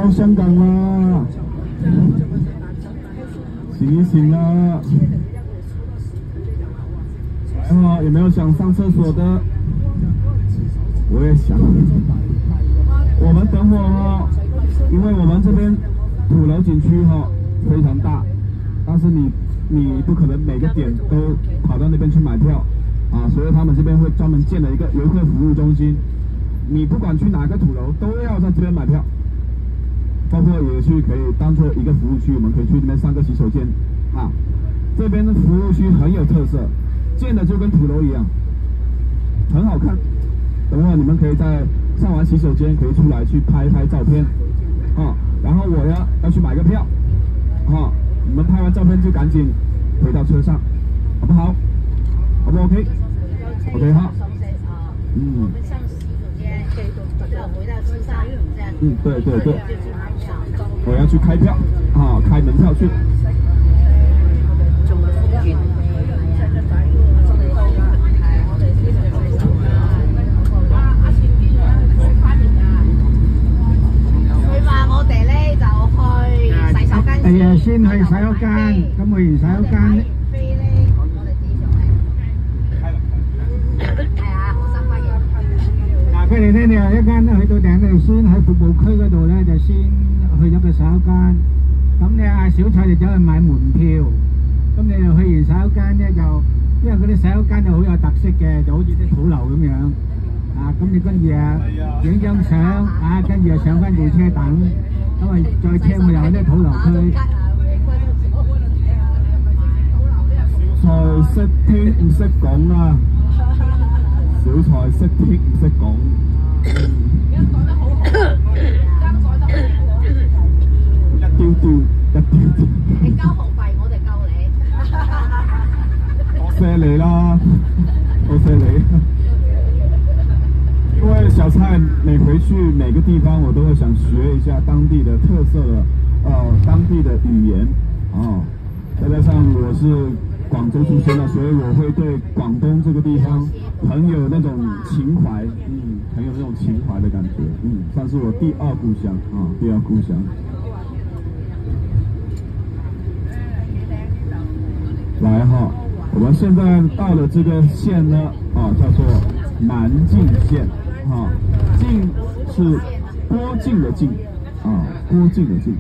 到香港啦！醒一醒啊！来哈，有没有想上厕所的？我也想。我们等会哈，因为我们这边土楼景区哈非常大，但是你不可能每个点都跑到那边去买票啊，所以他们这边会专门建了一个游客服务中心，你不管去哪个土楼都要在这边买票，包括也去可以当做一个服务区，我们可以去那边上个洗手间啊。这边的服务区很有特色，建的就跟土楼一样，很好看。等会你们可以在上完洗手间可以出来去拍照片啊，然后我呀要去买个票啊，你们拍完照片就赶紧回到车上，好不好？好不 OK？OK 哈。我们上洗手间，再回到车上，这样。对对对。我要去开票啊，开门票去。係啊，先去洗手間，咁去完洗手間咧，嗱，佢哋咧，你話一間咧去到頂度先喺服務區嗰度咧，就先去咗個洗手間。咁你嗌小菜就走去買門票，咁你又去完洗手間咧就，因為嗰啲洗手間就好有特色嘅，就好似啲土樓咁樣。啊，咁你跟住啊影張相，啊，跟住啊上翻部車等。因為再車我又喺啲土樓區。小菜識聽唔識講啊！小菜識聽唔識講。而家講得好好，而家講得好好。一丟丟，一丟丟。你交學費，我哋救你。多謝你啦，多謝你。因为小蔡每回去每个地方，我都会想学一下当地的特色的当地的语言哦。再加上我是广州出生的，所以我会对广东这个地方很有那种情怀，很有那种情怀的感觉，算是我第二故乡啊，第二故乡。来哈，我们现在到了这个县呢，叫做南靖县。靖是郭靖的靖，郭靖的靖。